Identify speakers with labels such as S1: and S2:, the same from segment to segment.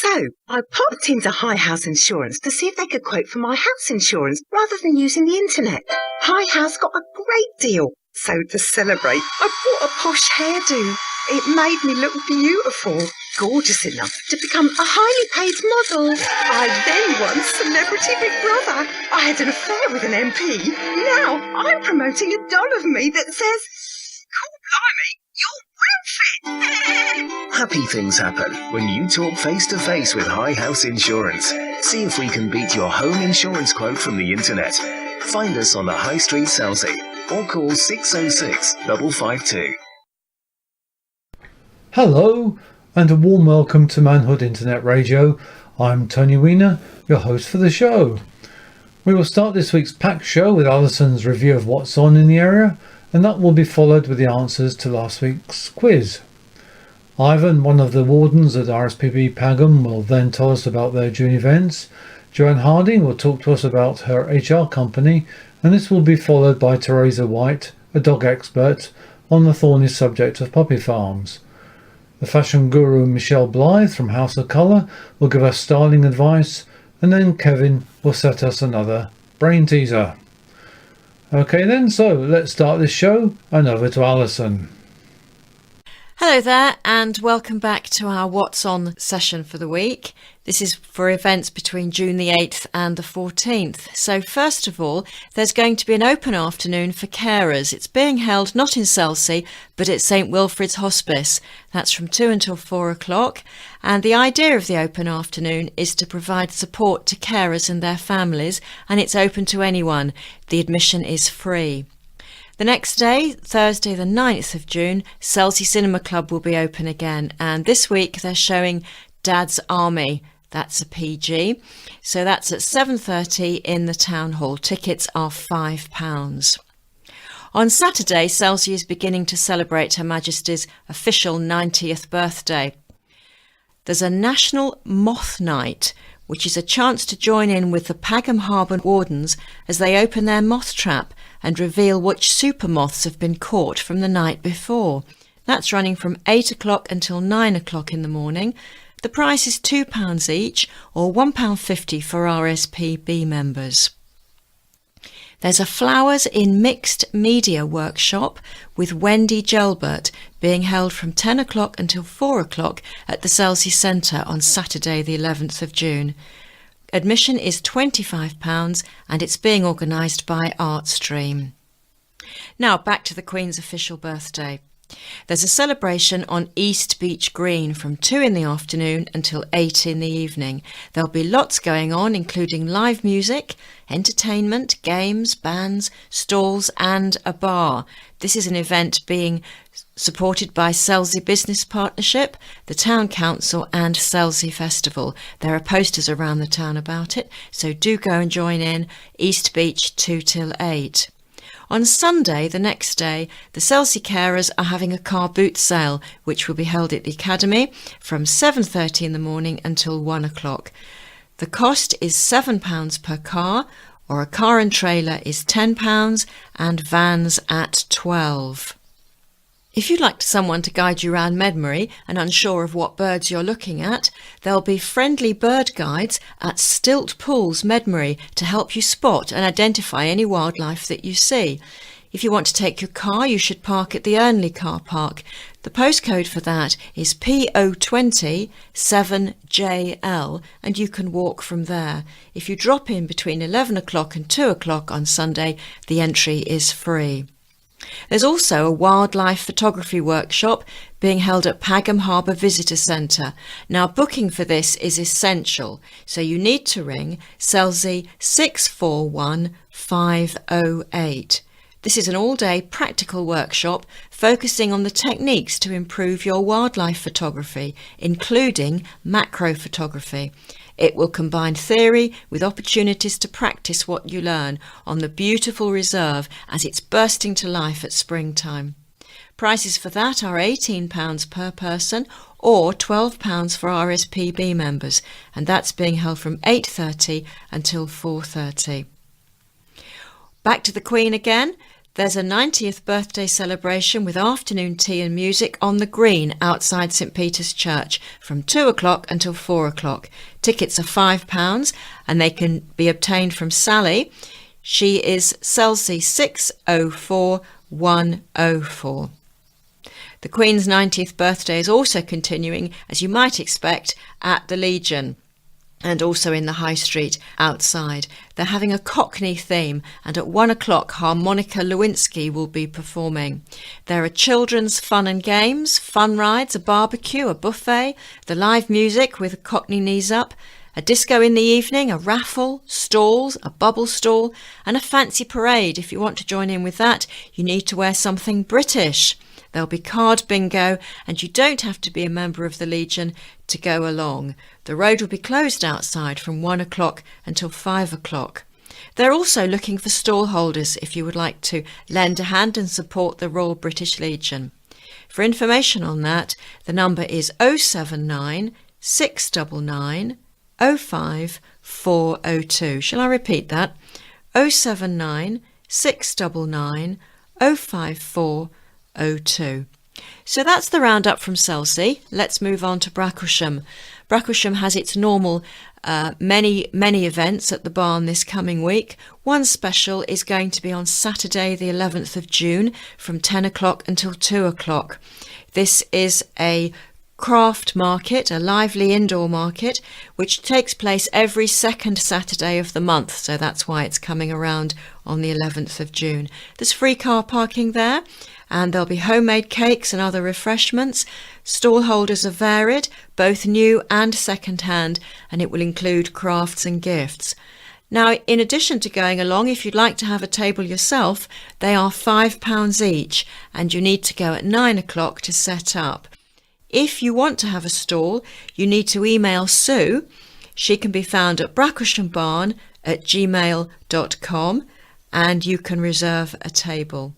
S1: So, I popped into High House Insurance to see if they could quote for my house insurance rather than using the internet. High House got a great deal. So to celebrate, I bought a posh hairdo. It made me look beautiful, gorgeous enough to become a highly paid model. I then won Celebrity Big Brother. I had an affair with an MP. Now I'm promoting a doll of me that says, "Cool, blimey, you're well fit."
S2: Happy things happen when you talk face-to-face with High House Insurance. See if we can beat your home insurance quote from the internet. Find us on the High Street, Selsey, or call 606 552.
S3: Hello, and a warm welcome to Manhood Internet Radio. I'm Tony Weiner, your host for the show. We will start this week's packed show with Alison's review of what's on in the area, and that will be followed with the answers to last week's quiz. Ivan, one of the wardens at RSPB Pagham, will then tell us about their June events. Joanne Harding will talk to us about her HR company, and this will be followed by Teresa White, a dog expert, on the thorny subject of puppy farms. The fashion guru Michelle Blythe from House of Colour will give us styling advice, and then Kevin will set us another brain teaser. Okay then, so let's start this show, and over to Alison.
S4: Hello there, and welcome back to our What's On session for the week. This is for events between June the 8th and the 14th. So first of all, there's going to be an open afternoon for carers. It's being held not in Selsey, but at St Wilfrid's Hospice. That's from 2 until 4 o'clock. And the idea of the open afternoon is to provide support to carers and their families, and it's open to anyone. The admission is free. The next day, Thursday the 9th of June, Selsey Cinema Club will be open again, and this week they're showing Dad's Army. That's a PG. So that's at 7:30 in the Town Hall. Tickets are £5. On Saturday, Selsey is beginning to celebrate Her Majesty's official 90th birthday. There's a National Moth Night, which is a chance to join in with the Pagham Harbour Wardens as they open their moth trap and reveal which super moths have been caught from the night before. That's running from 8 o'clock until 9 o'clock in the morning. The price is £2 each, or £1.50 for RSPB members. There's a Flowers in Mixed Media workshop with Wendy Gelbert being held from 10 o'clock until 4 o'clock at the Selsey Centre on Saturday the 11th of June. Admission is £25 and it's being organised by Artstream. Now back to the Queen's official birthday. There's a celebration on East Beach Green from 2 in the afternoon until 8 in the evening. There'll be lots going on, including live music, entertainment, games, bands, stalls and a bar. This is an event being supported by Selsey Business Partnership, the Town Council and Selsey Festival. There are posters around the town about it, so do go and join in. East Beach 2 till 8. On Sunday, the next day, the Selsey carers are having a car boot sale, which will be held at the Academy from 7:30 in the morning until 1 o'clock. The cost is £7 per car, or a car and trailer is £10 and vans at £12. If you'd like someone to guide you around Medmerry and unsure of what birds you're looking at, there'll be friendly bird guides at Stilt Pools, Medmerry, to help you spot and identify any wildlife that you see. If you want to take your car, you should park at the Ernley car park. The postcode for that is PO20 7JL, and you can walk from there. If you drop in between 11 o'clock and 2 o'clock on Sunday, the entry is free. There's also a wildlife photography workshop being held at Pagham Harbour Visitor Centre. Now, booking for this is essential, so you need to ring Selsey 641 508. This is an all-day practical workshop focusing on the techniques to improve your wildlife photography, including macro photography. It will combine theory with opportunities to practice what you learn on the beautiful reserve as it's bursting to life at springtime. Prices for that are £18 per person or £12 for RSPB members, and that's being held from 8:30 until 4:30. Back to the Queen again. There's a 90th birthday celebration with afternoon tea and music on the green outside St Peter's Church from 2 o'clock until 4 o'clock. Tickets are £5 and they can be obtained from Sally. She is Celsey 604104. The Queen's 90th birthday is also continuing, as you might expect, at the Legion and also in the High Street outside. They're having a Cockney theme, and at 1 o'clock Harmonica Lewinsky will be performing. There are children's fun and games, fun rides, a barbecue, a buffet, the live music with Cockney Knees Up, a disco in the evening, a raffle, stalls, a bubble stall, and a fancy parade. If you want to join in with that, you need to wear something British. There'll be card bingo, and you don't have to be a member of the Legion to go along. The road will be closed outside from 1 o'clock until 5 o'clock. They're also looking for stall holders if you would like to lend a hand and support the Royal British Legion. For information on that, the number is 079 699 05402. Shall I repeat that? 079 699 05402. So that's the roundup from Celsey. Let's move on to Bracklesham. Bracklesham has its normal many events at the barn this coming week. One special is going to be on Saturday the 11th of June from 10 o'clock until 2 o'clock. This is a craft market, a lively indoor market, which takes place every second Saturday of the month, so that's why it's coming around on the 11th of June. There's free car parking there, and there'll be homemade cakes and other refreshments. Stall holders are varied, both new and second-hand, and it will include crafts and gifts. Now, in addition to going along, if you'd like to have a table yourself, they are £5 each, and you need to go at 9 o'clock to set up. If you want to have a stall, you need to email Sue. She can be found at brackleshambarn@gmail.com, and you can reserve a table.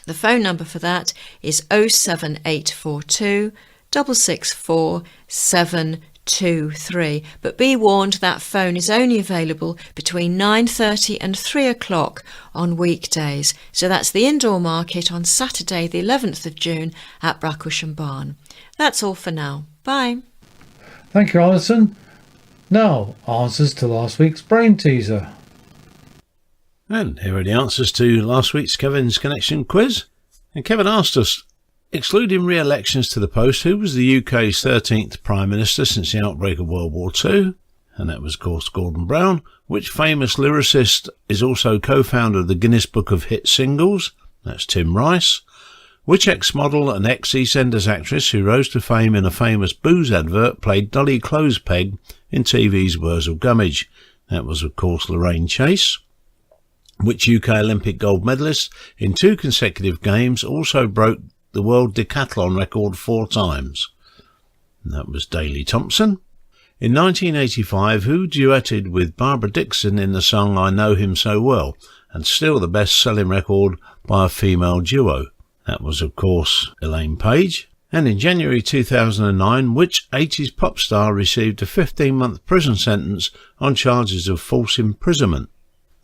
S4: The phone number for that is 07842 664 723. But be warned, that phone is only available between 9:30 and 3 o'clock on weekdays. So that's the indoor market on Saturday the 11th of June at Bracklesham Barn. That's all for now. Bye.
S3: Thank you, Alison. Now, answers to last week's brain teaser.
S5: And here are the answers to last week's Kevin's Connection quiz. And Kevin asked us, excluding re-elections to the post, who was the UK's 13th Prime Minister since the outbreak of World War II? And that was, of course, Gordon Brown. Which famous lyricist is also co-founder of the Guinness Book of Hit Singles? That's Tim Rice. Which ex-model and ex-EastEnders actress who rose to fame in a famous booze advert played Dolly Closepeg in TV's Words of Gummidge? That was, of course, Lorraine Chase. Which UK Olympic gold medalist in 2 consecutive games also broke the world decathlon record 4 times? And that was Daley Thompson. In 1985, who duetted with Barbara Dixon in the song I Know Him So Well, and still the best-selling record by a female duo? That was, of course, Elaine Page. And in January 2009, which 80s pop star received a 15-month prison sentence on charges of false imprisonment?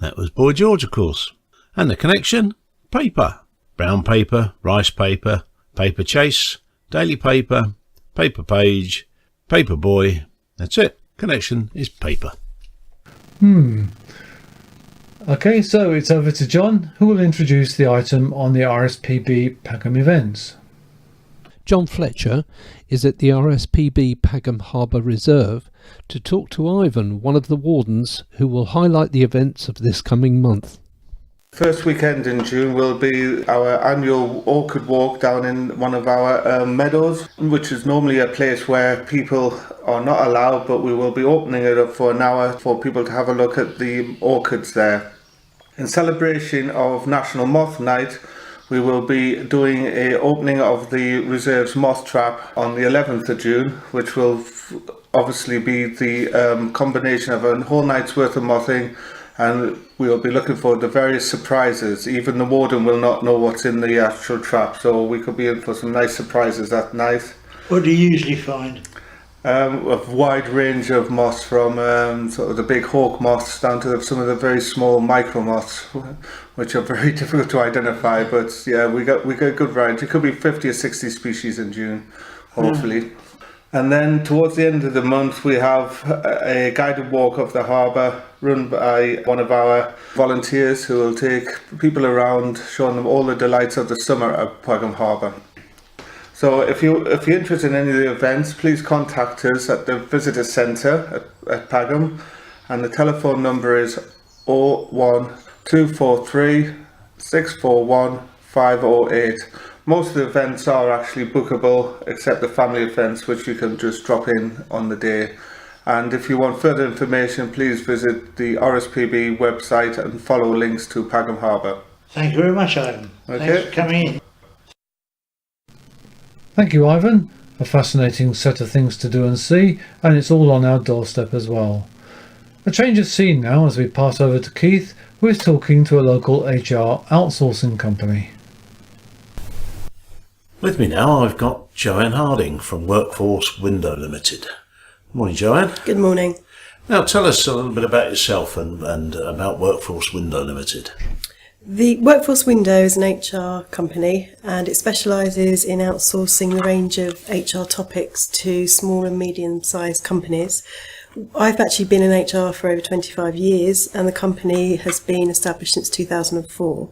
S5: That was Boy George, of course. And the connection? Paper. Brown paper, rice paper, paper chase, daily paper, paper page, paper boy. That's it. Connection is paper.
S3: Okay, so it's over to John, who will introduce the item on the RSPB Pagham events.
S6: John Fletcher is at the RSPB Pagham Harbour Reserve to talk to Ivan, one of the wardens, who will highlight the events of this coming month.
S7: First weekend in June will be our annual orchid walk down in one of our meadows, which is normally a place where people are not allowed, but we will be opening it up for an hour for people to have a look at the orchids there. In celebration of National Moth Night, we will be doing an opening of the reserve's moth trap on the 11th of June, which will obviously be the combination of a whole night's worth of mothing, and we will be looking for the various surprises. Even the warden will not know what's in the actual trap, so we could be in for some nice surprises that night.
S8: What do you usually find?
S7: A wide range of moths, from sort of the big hawk moths down to some of the very small micro moths, which are very difficult to identify. But yeah, we got a good variety. It could be 50 or 60 species in June, hopefully. And then towards the end of the month, we have a guided walk of the harbour run by one of our volunteers who will take people around, showing them all the delights of the summer at Pagham Harbour. So if you're interested in any of the events, please contact us at the Visitor Centre at Pagham, and the telephone number is 01243 641 508. Most of the events are actually bookable, except the family events, which you can just drop in on the day. And if you want further information, please visit the RSPB website and follow links to Pagham Harbour.
S8: Thank you very much, Ivan.
S7: Okay.
S8: Thanks for coming in.
S3: Thank you, Ivan. A fascinating set of things to do and see, and it's all on our doorstep as well. A change of scene now as we pass over to Keith, who is talking to a local HR outsourcing company.
S5: With me now, I've got Joanne Harding from Workforce Window Limited. Morning, Joanne.
S9: Good morning.
S5: Now, tell us a little bit about yourself and about Workforce Window Limited.
S9: The Workforce Window is an HR company, and it specialises in outsourcing a range of HR topics to small and medium-sized companies. I've actually been in HR for over 25 years, and the company has been established since 2004.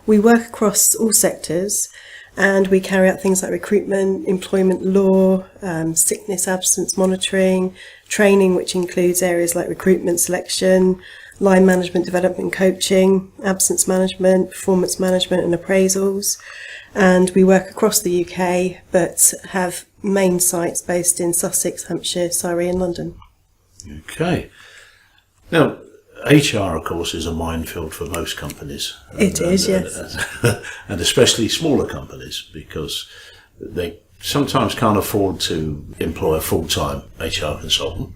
S9: We work across all sectors, and we carry out things like recruitment, employment law, sickness absence monitoring, training, which includes areas like recruitment selection, line management, development, coaching, absence management, performance management and appraisals. And we work across the UK, but have main sites based in Sussex, Hampshire, Surrey and London.
S5: Okay. Now, HR, of course, is a minefield for most companies.
S9: Yes.
S5: And especially smaller companies, because they sometimes can't afford to employ a full-time HR consultant.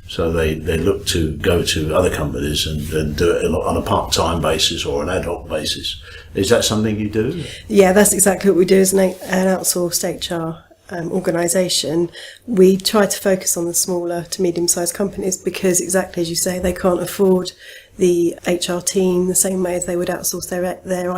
S5: So they look to go to other companies and do it on a part-time basis or an ad hoc basis. Is that something you do?
S9: Yeah, that's exactly what we do as an outsourced HR organisation. We try to focus on the smaller to medium-sized companies because, exactly as you say, they can't afford the HR team the same way as they would outsource their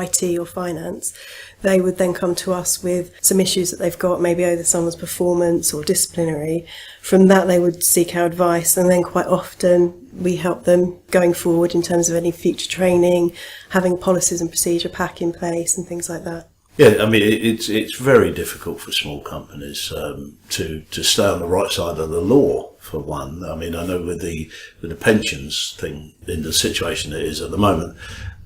S9: IT or finance. They would then come to us with some issues that they've got, maybe over someone's performance or disciplinary. From that, they would seek our advice, and then quite often we help them going forward in terms of any future training, having policies and procedure pack in place and things like that.
S5: Yeah, I mean, it's very difficult for small companies to stay on the right side of the law, for one. I mean, I know with the pensions thing, in the situation it is at the moment,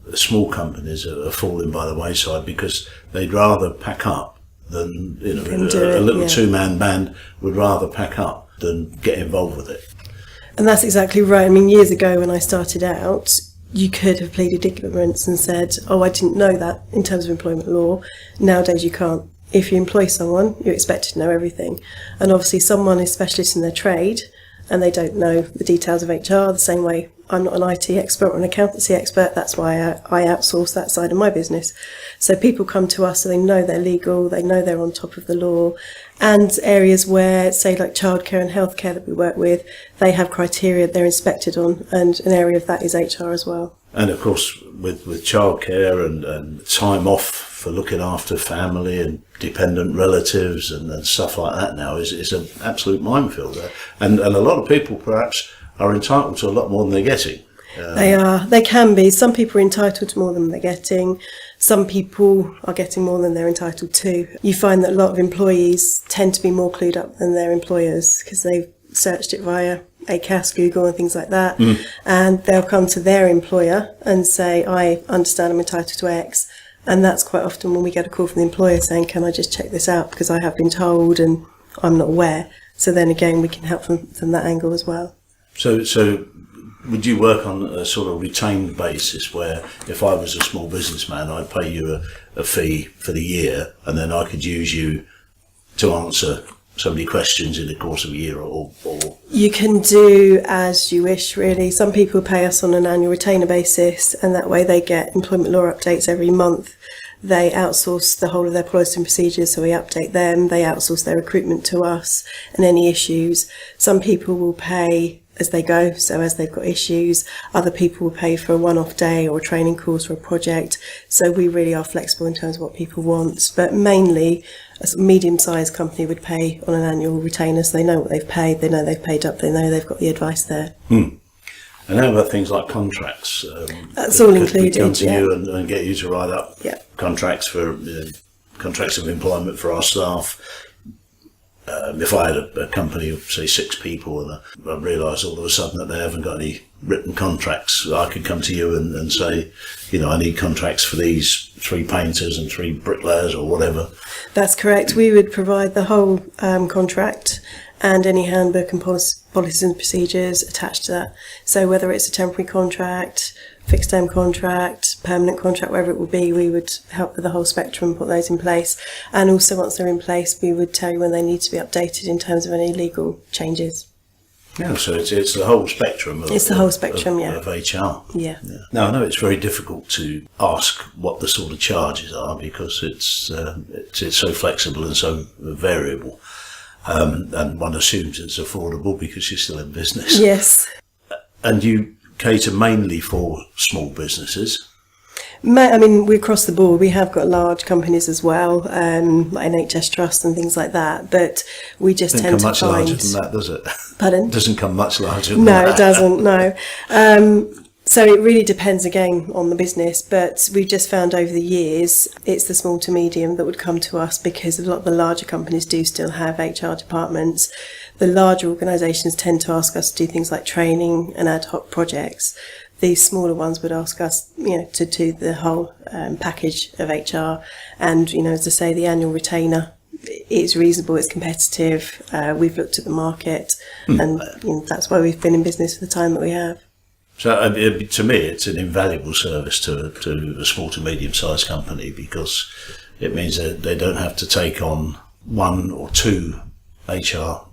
S5: the small companies are falling by the wayside because they'd rather pack up than, a little two-man band would rather pack up than get involved with it.
S9: And that's exactly right. I mean, years ago when I started out, you could have pleaded ignorance and said, oh, I didn't know that in terms of employment law. Nowadays you can't. If you employ someone, you're expected to know everything. And obviously someone is specialist in their trade and they don't know the details of HR the same way I'm not an IT expert or an accountancy expert. That's why I outsource that side of my business. So people come to us so they know they're legal, they know they're on top of the law. And areas where, say, like childcare and healthcare that we work with, they have criteria they're inspected on, and an area of that is HR as well.
S5: And of course, with childcare and time off for looking after family and dependent relatives and stuff like that now is an absolute minefield there. And a lot of people perhaps are entitled to a lot more than they're getting.
S9: They are. They can be. Some people are entitled to more than they're getting. Some people are getting more than they're entitled to. You find that a lot of employees tend to be more clued up than their employers because they've searched it via ACAS, Google and things like that. And they'll come to their employer and say, I understand I'm entitled to X. And that's quite often when we get a call from the employer saying, can I just check this out because I have been told and I'm not aware. So then again, we can help from that angle as well.
S5: So would you work on a sort of retained basis where if I was a small businessman, I'd pay you a fee for the year and then I could use you to answer so many questions in the course of a year or...
S9: You can do as you wish, really. Some people pay us on an annual retainer basis and that way they get employment law updates every month. they outsource the whole of their policy and procedures, so we update them. They outsource their recruitment to us and any issues. Some people will pay as they go, so as they've got issues. Other people will pay for a one-off day or a training course or a project. So we really are flexible in terms of what people want. But mainly, a medium-sized company would pay on an annual retainer, so they know what they've paid, they know they've paid up, they know they've got the advice there.
S5: And how about things like contracts?
S9: That's all included,
S5: we come to
S9: yeah.
S5: you and get you to write up contracts for contracts of employment for our staff. If I had a company of, say, 6 people and I realised all of a sudden that they haven't got any written contracts, I could come to you and say, I need contracts for these 3 painters and 3 bricklayers or whatever.
S9: That's correct. We would provide the whole contract and any handbook and policies and procedures attached to that. So whether it's a temporary contract, fixed term contract, permanent contract, wherever it will be, we would help with the whole spectrum and put those in place. And also once they're in place, we would tell you when they need to be updated in terms of any legal changes.
S5: Yeah, so it's the whole spectrum of,
S9: it's the whole spectrum,
S5: of HR.
S9: Yeah.
S5: Now, I know it's very difficult to ask what the sort of charges are because it's so flexible and so variable. And one assumes it's affordable because you're still in business.
S9: Yes.
S5: And you cater mainly for small businesses.
S9: I mean, we're across the board. We have got large companies as well, like NHS Trust and things like that. But we just tend to find...
S5: Doesn't come much larger than that, does it?
S9: Pardon?
S5: Doesn't come much larger than
S9: that.
S5: No,
S9: it doesn't, no. So it really depends again on the business, but we've just found over the years it's the small to medium that would come to us because a lot of the larger companies do still have HR departments. The larger organisations tend to ask us to do things like training and ad hoc projects. These smaller ones would ask us, to do the whole package of HR. And, as I say, the annual retainer, it's reasonable, it's competitive. We've looked at the market and that's why we've been in business for the time that we have.
S5: So to me, it's an invaluable service to a small to medium-sized company because it means that they don't have to take on 1 or 2 HR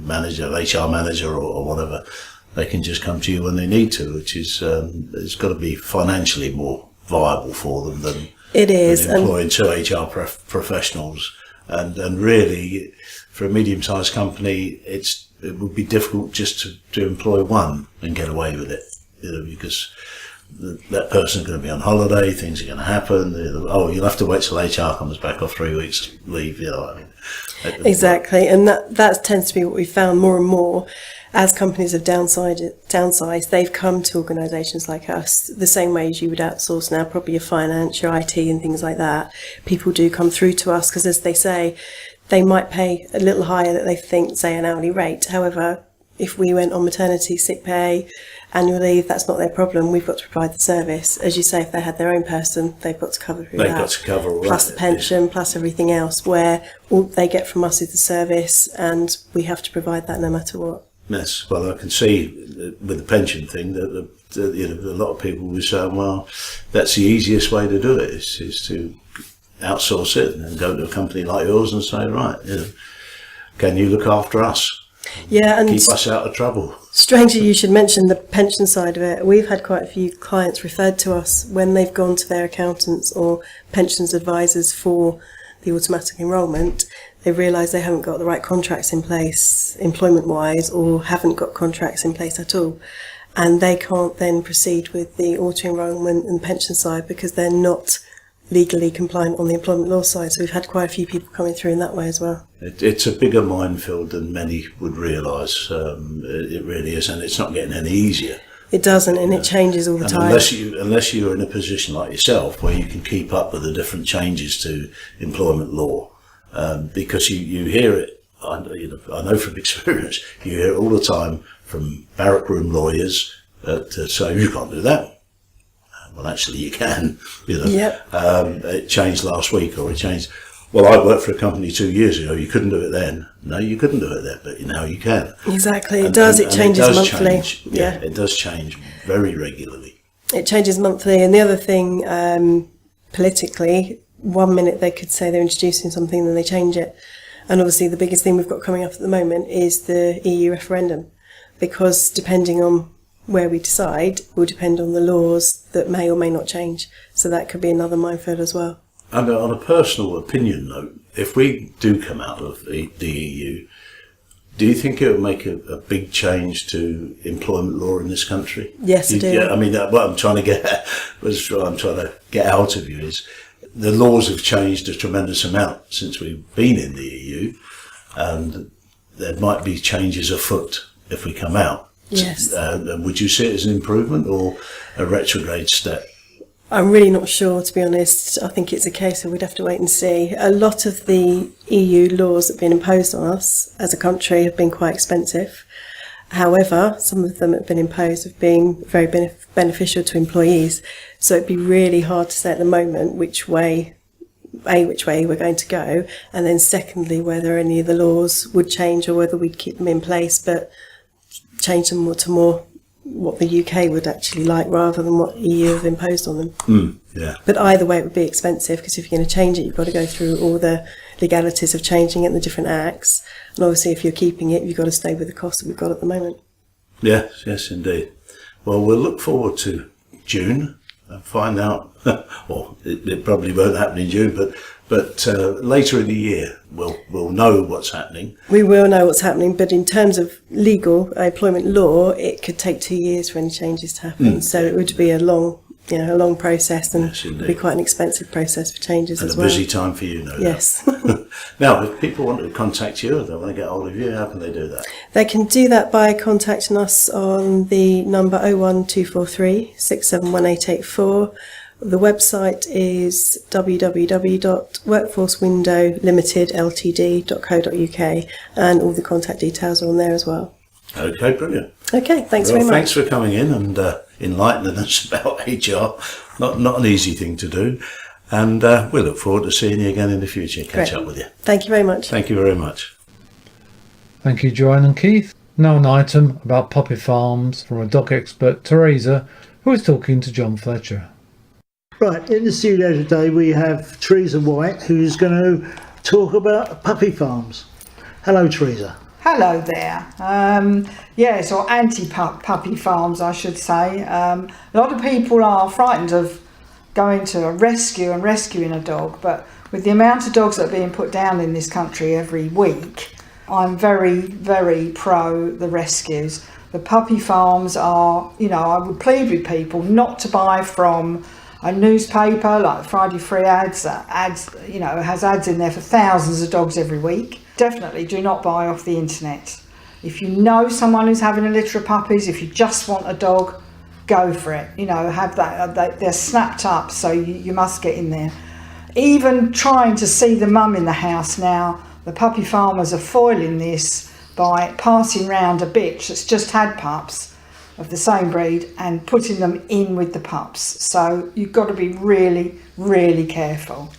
S5: manager or whatever. They can just come to you when they need to, which is it's got to be financially more viable for them than employing 2 HR professionals. And really, for a medium-sized company, it would be difficult just to employ 1 and get away with it. Because that person's going to be on holiday, things are going to happen. You'll have to wait till HR comes back off 3 weeks leave.
S9: Exactly, and that tends to be what we found more and more as companies have downsized. They've come to organisations like us the same way as you would outsource now, probably your finance, your IT, and things like that. People do come through to us because, as they say, they might pay a little higher that they think, say, an hourly rate. However, if we went on maternity, sick pay, annual leave, that's not their problem. We've got to provide the service. As you say, if they had their own person, they've got to cover that.
S5: They've got to cover all
S9: plus
S5: that.
S9: the pension, plus everything else, where all they get from us is the service, and we have to provide that no matter what.
S5: Yes, well, I can see with the pension thing that a lot of people will say, well, that's the easiest way to do it, is to outsource it and go to a company like yours and say, right, can you look after us?
S9: Yeah, and
S5: keep us out of trouble.
S9: Strangely, you should mention the pension side of it. We've had quite a few clients referred to us when they've gone to their accountants or pensions advisors for the automatic enrolment. They've realised they haven't got the right contracts in place, employment-wise, or haven't got contracts in place at all. And they can't then proceed with the auto-enrolment and pension side because they're not legally compliant on the employment law side. So we've had quite a few people coming through in that way as well.
S5: It's a bigger minefield than many would realise. It really is, and it's not getting any easier.
S9: It doesn't, and it changes all the time.
S5: Unless you're in a position like yourself where you can keep up with the different changes to employment law, because you hear it. I know from experience, you hear it all the time from barrack room lawyers to say you can't do that. Well, actually, you can.
S9: Yep.
S5: It changed last week, or it changed. Well, I worked for a company 2 years ago. You couldn't do it then. No, you couldn't do it then, but now you can.
S9: Exactly, it does. It changes monthly.
S5: Yeah, it does change very regularly.
S9: It changes monthly, and the other thing, politically, 1 minute they could say they're introducing something, then they change it. And obviously, the biggest thing we've got coming up at the moment is the EU referendum, because depending on where we decide will depend on the laws that may or may not change. So that could be another minefield as well.
S5: And on a personal opinion note, if we do come out of the EU, do you think it would make a big change to employment law in this country?
S9: Yes, I do.
S5: Yeah, I mean, what I'm trying to get out of you is the laws have changed a tremendous amount since we've been in the EU, and there might be changes afoot if we come out.
S9: Yes.
S5: Would you see it as an improvement or a retrograde step?
S9: I'm really not sure, to be honest. I think it's a case of we'd have to wait and see. A lot of the EU laws that have been imposed on us as a country have been quite expensive. However, some of them have been imposed have been very beneficial to employees. So it'd be really hard to say at the moment which way we're going to go, and then secondly, whether any of the laws would change or whether we'd keep them in place but change them to more what the UK would actually like rather than what EU have imposed on them.
S5: Yeah.
S9: But either way it would be expensive, because if you're going to change it, you've got to go through all the legalities of changing it and the different acts. And obviously if you're keeping it, you've got to stay with the cost that we've got at the moment.
S5: Yes, indeed. Well, we'll look forward to June and find out, or it probably won't happen in June, but later in the year we'll know what's happening.
S9: We will know what's happening, but in terms of legal employment law, it could take 2 years for any changes to happen. So it would be a long process, and
S5: Yes,
S9: it would be
S5: indeed.
S9: quite an expensive process for changes
S5: And
S9: as
S5: a
S9: well.
S5: busy time for you, no doubt.
S9: Yes.
S5: Now, if people want to contact you, or they want to get hold of you, how can they do that?
S9: They can do that by contacting us on the number 01243 671884. The website is www.workforcewindowlimitedltd.co.uk, and all the contact details are on there as well.
S5: Okay, brilliant.
S9: Okay, thanks
S5: Well,
S9: very much.
S5: thanks for coming in and enlightening us about HR. Not an easy thing to do. And we look forward to seeing you again in the future. Catch
S9: Great.
S5: up with you.
S9: Thank you very much.
S5: Thank you very much.
S3: Thank you, Joanne and Keith. Now an item about puppy farms from a dog expert, Teresa, who is talking to John Fletcher.
S8: Right, in the studio today we have Teresa White, who's going to talk about puppy farms. Hello, Teresa.
S10: Hello there. Yes, or anti-puppy farms, I should say. A lot of people are frightened of going to a rescue and rescuing a dog, but with the amount of dogs that are being put down in this country every week, I'm very, very pro the rescues. The puppy farms are, I would plead with people not to buy from a newspaper like Friday Free Ads, has ads in there for thousands of dogs every week. Definitely do not buy off the internet. If you know someone who's having a litter of puppies, if you just want a dog, go for it. Have that. They're snapped up, so you must get in there. Even trying to see the mum in the house now, the puppy farmers are foiling this by passing round a bitch that's just had pups of the same breed and putting them in with the pups. So you've got to be really, really careful.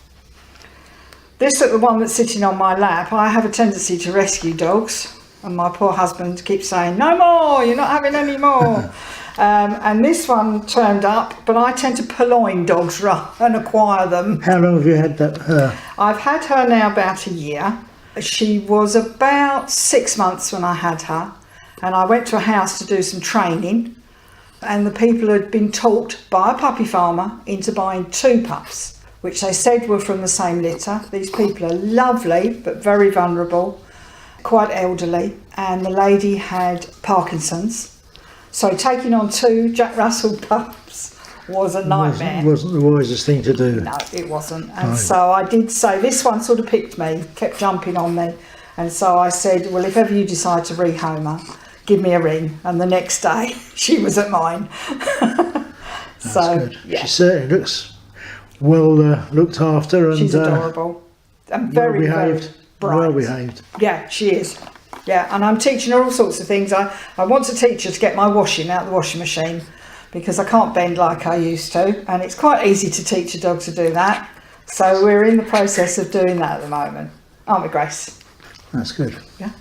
S10: This is the one that's sitting on my lap. I have a tendency to rescue dogs, and my poor husband keeps saying, "No more, you're not having any more." And this one turned up, but I tend to purloin dogs and acquire them.
S8: How long have you had her?
S10: I've had her now about a year. She was about 6 months when I had her, and I went to a house to do some training, and the people had been talked by a puppy farmer into buying 2 pups, which they said were from the same litter. These people are lovely but very vulnerable, quite elderly, and the lady had Parkinson's. So taking on 2 Jack Russell pups was a nightmare.
S8: Wasn't the wisest thing to do.
S10: No, it wasn't. And so I did say, this one sort of picked me, kept jumping on me. And so I said, well, if ever you decide to rehome her, give me a ring. And the next day, she was at mine.
S8: That's
S10: so,
S8: good.
S10: yeah.
S8: She certainly looks well looked after. And
S10: She's adorable. And very,
S8: well-behaved.
S10: very bright.
S8: Well behaved.
S10: Yeah, she is. Yeah, and I'm teaching her all sorts of things. I want to teach her to get my washing out of the washing machine, because I can't bend like I used to, and it's quite easy to teach a dog to do that. So we're in the process of doing that at the moment, aren't we, Grace?
S8: That's good.
S10: Yeah.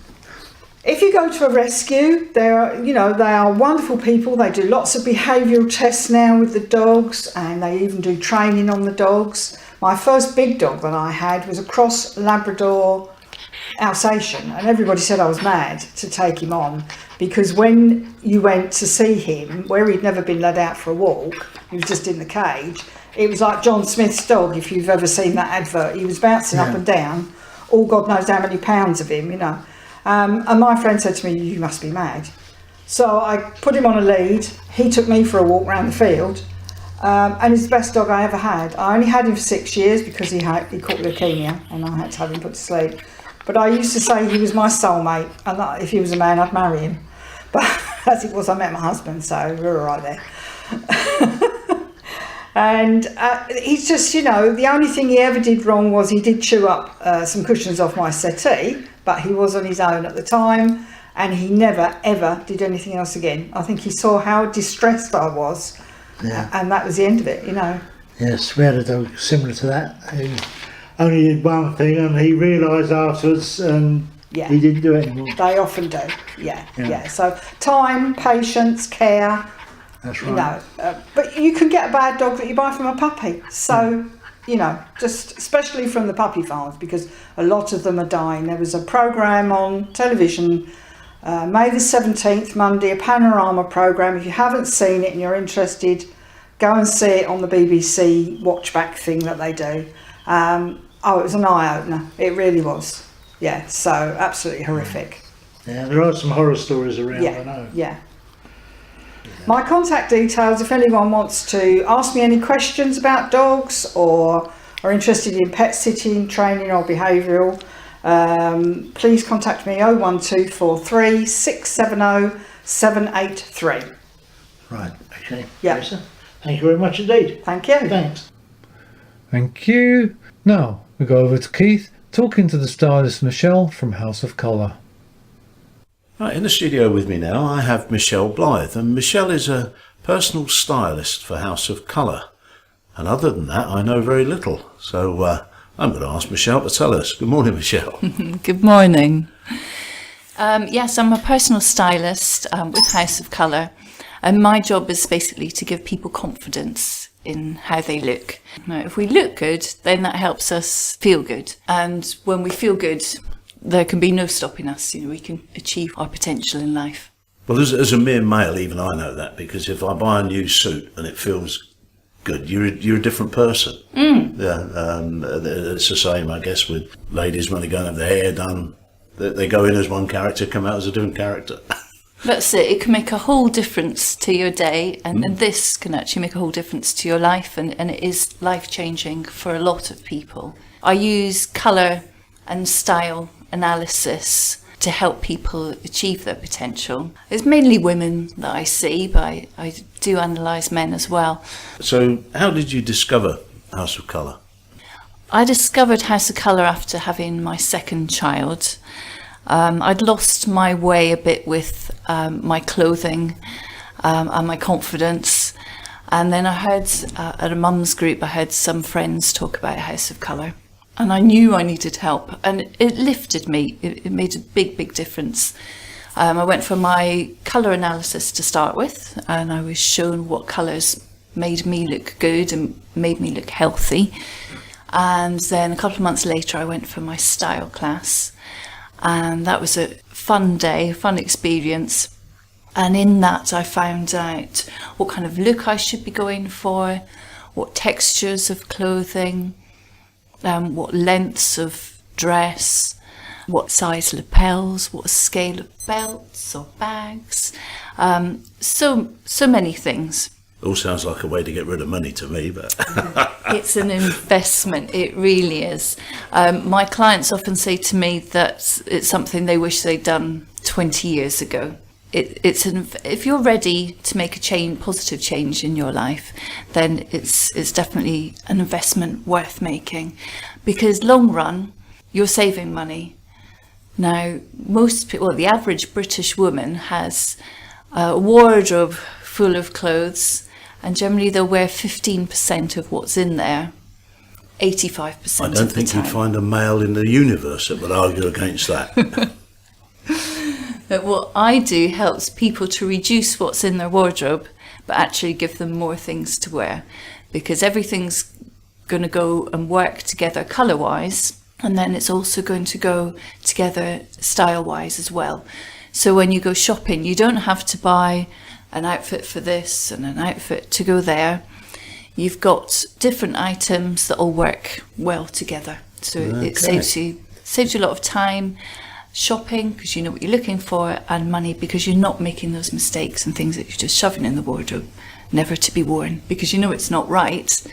S10: If you go to a rescue, they are wonderful people. They do lots of behavioural tests now with the dogs, and they even do training on the dogs. My first big dog that I had was a cross Labrador Alsatian, and everybody said I was mad to take him on, because when you went to see him, where he'd never been let out for a walk, he was just in the cage, it was like John Smith's dog, if you've ever seen that advert. He was bouncing up and down, all God knows how many pounds of him, you know. And my friend said to me, you must be mad. So I put him on a lead, he took me for a walk around the field, and he's the best dog I ever had. I only had him for 6 years because he caught leukemia and I had to have him put to sleep. But I used to say he was my soulmate, and that if he was a man I'd marry him. But as it was, I met my husband, so we're all right there. And he's just, you know, the only thing he ever did wrong was he did chew up some cushions off my settee, but he was on his own at the time, and he never ever did anything else again. I think he saw how distressed I was, and that was the end of it, you know.
S8: Yes, we had a dog similar to that. He only did one thing, and he realised afterwards, and he didn't do it anymore.
S10: They often do, yeah. So time, patience, care.
S8: That's right.
S10: You know, but you can get a bad dog that you buy from a puppy. So, you know, just especially from the puppy farms, because a lot of them are dying. There was a programme on television, May the 17th, Monday, a panorama programme. If you haven't seen it and you're interested, go and see it on the BBC watchback thing that they do. It was an eye-opener. It really was. Yeah, so absolutely horrific.
S8: Yeah, there are some horror stories around, I know.
S10: Yeah. My contact details, if anyone wants to ask me any questions about dogs or are interested in pet sitting, training or behavioural, please contact me 01243 670 783.
S8: Right, okay.
S10: Yeah.
S8: Teresa, thank you very much indeed.
S10: Thank you.
S8: Thanks.
S3: Thank you. Now we go over to Keith, talking to the stylist Michelle from House of Colour.
S5: Right, in the studio with me now I have Michelle Blythe, and Michelle is a personal stylist for House of Colour. And other than that, I know very little. So I'm going to ask Michelle to tell us. Good morning, Michelle.
S11: Good morning. Yes, I'm a personal stylist with House of Colour, and my job is basically to give people confidence in how they look. Now, if we look good, then that helps us feel good. And when we feel good, there can be no stopping us. You know, we can achieve our potential in life.
S5: Well, as a mere male, even I know that, because if I buy a new suit and it feels good, you're a different person. Yeah, it's the same, I guess, with ladies when they go and have their hair done. They go in as one character, come out as a different character.
S11: That's it. It can make a whole difference to your day, and this can actually make a whole difference to your life, and it is life-changing for a lot of people. I use colour and style analysis to help people achieve their potential. It's mainly women that I see, but I do analyse men as well.
S5: So how did you discover House of Colour?
S11: I discovered House of Colour after having my second child. I'd lost my way a bit with my clothing and my confidence, and then I heard at a mum's group, I heard some friends talk about House of Colour, and I knew I needed help, and it lifted me. It made a big difference. I went for my colour analysis to start with, and I was shown what colours made me look good and made me look healthy. And then a couple of months later I went for my style class, and that was a fun day, fun experience. And in that I found out what kind of look I should be going for, what textures of clothing, what lengths of dress, what size lapels, what scale of belts or bags, so many things.
S5: All sounds like a way to get rid of money to me, but
S11: it's an investment. It really is. My clients often say to me that it's something they wish they'd done 20 years ago. If you're ready to make a change, positive change in your life, then it's definitely an investment worth making, because long run you're saving money. Now, most people, the average British woman has a wardrobe full of clothes, and generally they'll wear 15% of what's in there, 85% of the time.
S5: I don't think you'd find a male in the universe that would argue against that.
S11: But what I do helps people to reduce what's in their wardrobe, but actually give them more things to wear, because everything's going to go and work together colour-wise and then it's also going to go together style-wise as well. So when you go shopping, you don't have to buy an outfit for this and an outfit to go there. You've got different items that all work well together. So it saves you a lot of time shopping because you know what you're looking for, and money because you're not making those mistakes and things that you're just shoving in the wardrobe, never to be worn, because you know it's not right,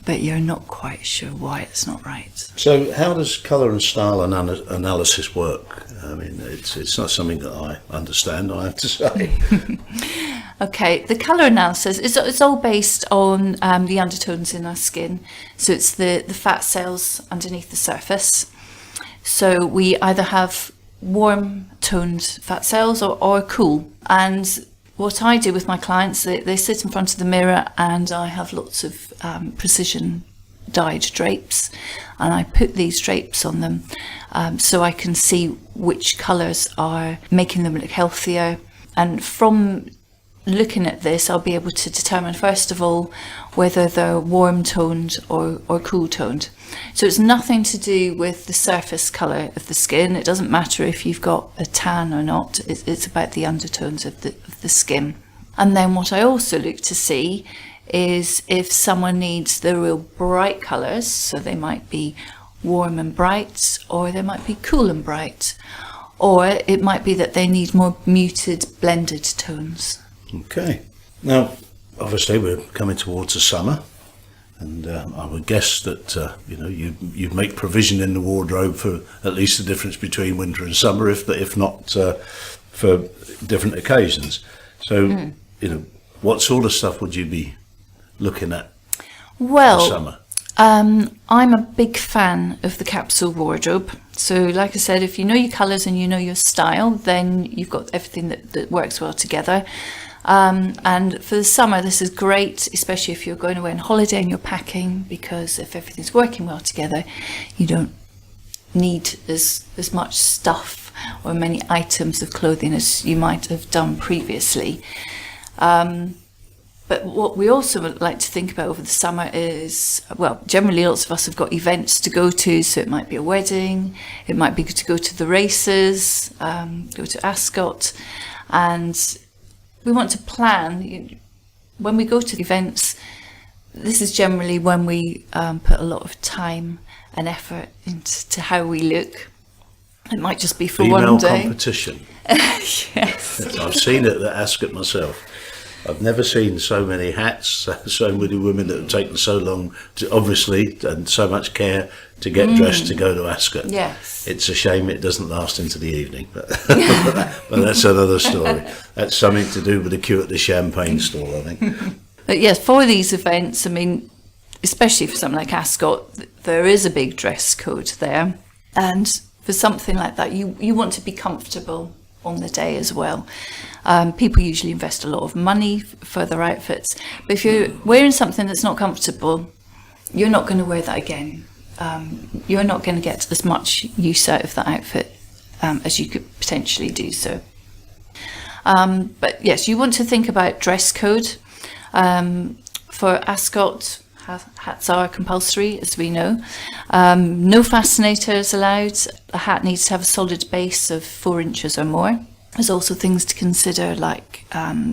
S11: but you're not quite sure why it's not right.
S5: So how does colour and style analysis work? I mean, it's not something that I understand, I have to say.
S11: Okay, the colour analysis, it's all based on the undertones in our skin. So it's the fat cells underneath the surface. So we either have warm toned fat cells or cool. And what I do with my clients, they sit in front of the mirror, and I have lots of precision dyed drapes, and I put these drapes on them so I can see which colours are making them look healthier. And from looking at this, I'll be able to determine, first of all, whether they're warm toned or cool toned. So it's nothing to do with the surface colour of the skin. It doesn't matter if you've got a tan or not. It's about the undertones of the skin. And then what I also look to see is if someone needs the real bright colours, so they might be warm and bright, or they might be cool and bright, or it might be that they need more muted blended tones.
S5: Okay. Now, obviously, we're coming towards the summer, and I would guess that you make provision in the wardrobe for at least the difference between winter and summer, if not for different occasions. So, what sort of stuff would you be looking at for summer?
S11: I'm a big fan of the capsule wardrobe. So like I said, if you know your colours and you know your style, then you've got everything that works well together. And for the summer, this is great, especially if you're going away on holiday and you're packing, because if everything's working well together, you don't need as much stuff or many items of clothing as you might have done previously. But what we also would like to think about over the summer is, well, generally lots of us have got events to go to, so it might be a wedding, it might be to go to the races, go to Ascot, and we want to plan. When we go to the events, this is generally when we put a lot of time and effort into how we look. It might just be for
S5: Female
S11: one day.
S5: Competition.
S11: Yes.
S5: I've seen it at Ascot myself. I've never seen so many hats, so many women that have taken so long to, obviously, and so much care to get dressed to go to Ascot.
S11: Yes.
S5: It's a shame it doesn't last into the evening, but that's another story. That's something to do with the queue at the champagne stall, I think.
S11: But yes, for these events, I mean, especially for something like Ascot, there is a big dress code there. And for something like that, you want to be comfortable on the day as well. People usually invest a lot of money for their outfits, but if you're wearing something that's not comfortable, you're not going to wear that again. You're not going to get as much use out of that outfit as you could potentially do so. But yes, you want to think about dress code. For Ascot, hats are compulsory, as we know. No fascinators allowed. A hat needs to have a solid base of 4 inches or more. There's also things to consider like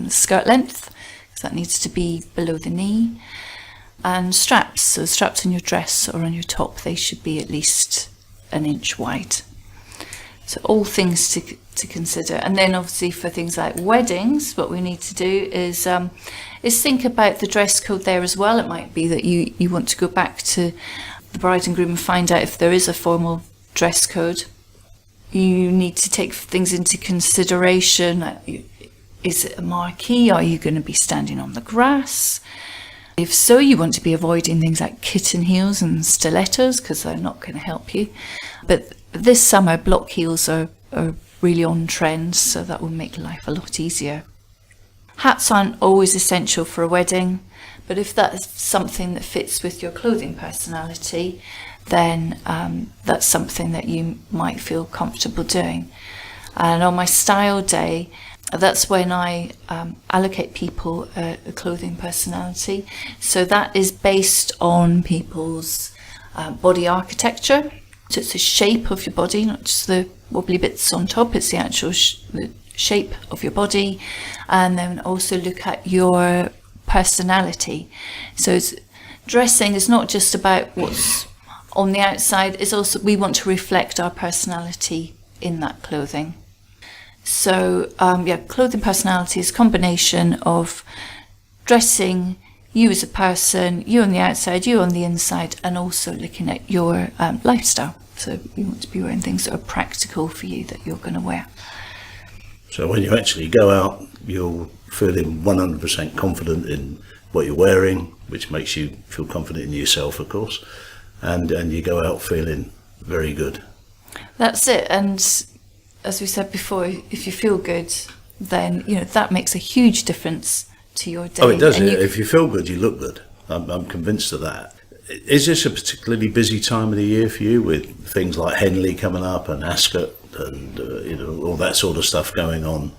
S11: skirt length, because that needs to be below the knee. And straps, so straps on your dress or on your top, they should be at least 1 inch wide. So all things to consider. And then obviously for things like weddings, what we need to do is think about the dress code there as well. It might be that you want to go back to the bride and groom and find out if there is a formal dress code. You need to take things into consideration. Is it a marquee? Are you going to be standing on the grass? If so, you want to be avoiding things like kitten heels and stilettos, because they're not going to help you. But this summer, block heels are really on trend, so that will make life a lot easier. Hats aren't always essential for a wedding, but if that's something that fits with your clothing personality, then that's something that you might feel comfortable doing. And on my style day, that's when I allocate people a clothing personality. So that is based on people's body architecture. So it's the shape of your body, not just the wobbly bits on top, it's the actual the shape of your body. And then also look at your personality. So dressing is not just about what's on the outside, it's also, we want to reflect our personality in that clothing. So clothing personality is a combination of dressing you as a person, you on the outside, you on the inside, and also looking at your lifestyle. So you want to be wearing things that are practical for you, that you're going to wear.
S5: So when you actually go out, you're feeling 100% confident in what you're wearing, which makes you feel confident in yourself, of course, and you go out feeling very good.
S11: That's it. And as we said before, if you feel good, then that makes a huge difference to your day.
S5: Oh, it does. If you feel good, you look good. I'm convinced of that. Is this a particularly busy time of the year for you, with things like Henley coming up and Ascot and all that sort of stuff going on?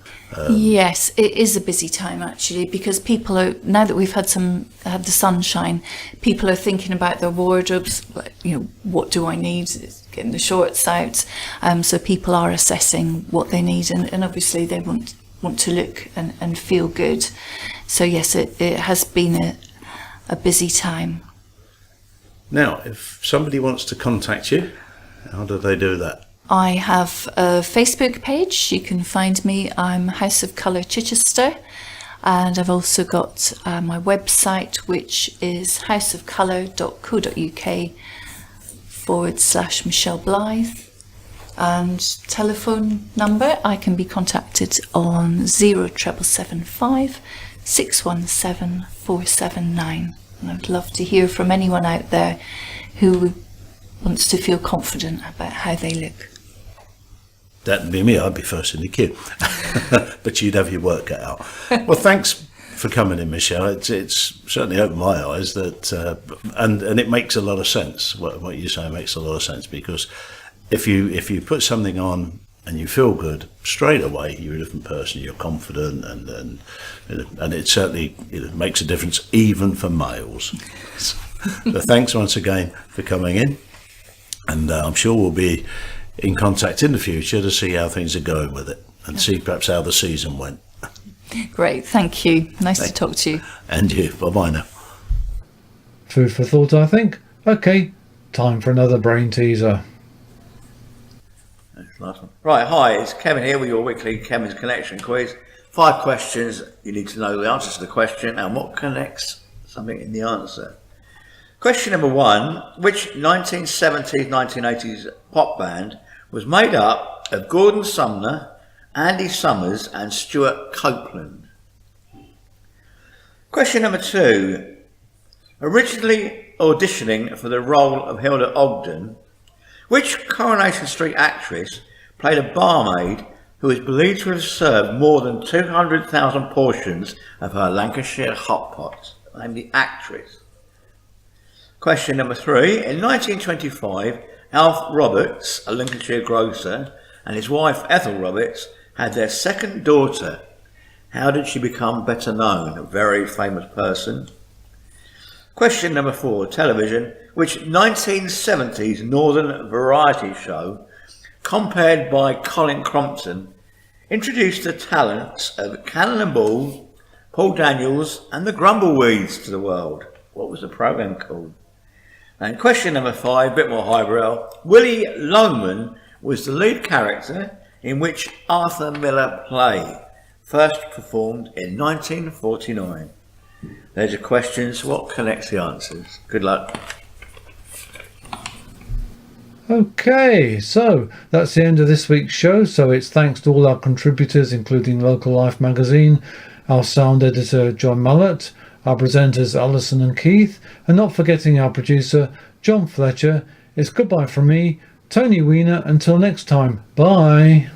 S11: Yes, it is a busy time actually, because people are, now that we've had the sunshine, people are thinking about their wardrobes. What do I need? Getting the shorts out. So people are assessing what they need, and obviously they want to look and feel good. So yes, it has been a busy time.
S5: Now, if somebody wants to contact you, how do they do that?
S11: I have a Facebook page. You can find me. I'm House of Colour Chichester, and I've also got my website, which is houseofcolour.co.uk/Michelle Blythe. And telephone number, I can be contacted on 07775 617 479. And I'd love to hear from anyone out there who wants to feel confident about how they look.
S5: That'd be me. I'd be first in the queue. But you'd have your work cut out. Well, thanks for coming in, Michelle. It's certainly opened my eyes that, and it makes a lot of sense. What you say makes a lot of sense, because if you put something on and you feel good, straight away you're a different person. You're confident, and it certainly makes a difference even for males. So thanks once again for coming in, and I'm sure we'll be in contact in the future to see how things are going with it, and see perhaps how the season went.
S11: Great, thank you. Nice to talk to you.
S5: And you. Bye-bye now.
S3: Food for thought, I think. Okay, time for another brain teaser.
S12: Nice one. Right, hi, it's Kevin here with your weekly Kevin's Connection quiz. 5 questions. You need to know the answer to the question and what connects something in the answer. Question number 1. Which 1970s, 1980s pop band was made up of Gordon Sumner, Andy Summers and Stuart Copeland? Question number 2. Originally auditioning for the role of Hilda Ogden, which Coronation Street actress played a barmaid who is believed to have served more than 200,000 portions of her Lancashire hot pot? Name the actress. Question number 3. In 1925, Alf Roberts, a Lincolnshire grocer, and his wife Ethel Roberts had their second daughter. How did she become better known? A very famous person. Question number 4. Television. Which 1970s Northern variety show, compared by Colin Crompton, introduced the talents of Cannon & Ball, Paul Daniels and the Grumbleweeds to the world? What was the programme called? And question number 5, a bit more highbrow. Willie Loman was the lead character in which Arthur Miller play, first performed in 1949. There's your questions. What connects the answers? Good luck.
S3: Okay, so that's the end of this week's show. So it's thanks to all our contributors, including Local Life magazine, our sound editor John Mullett, our presenters Alison and Keith, and not forgetting our producer John Fletcher. It's goodbye from me, Tony Weiner. Until next time, bye.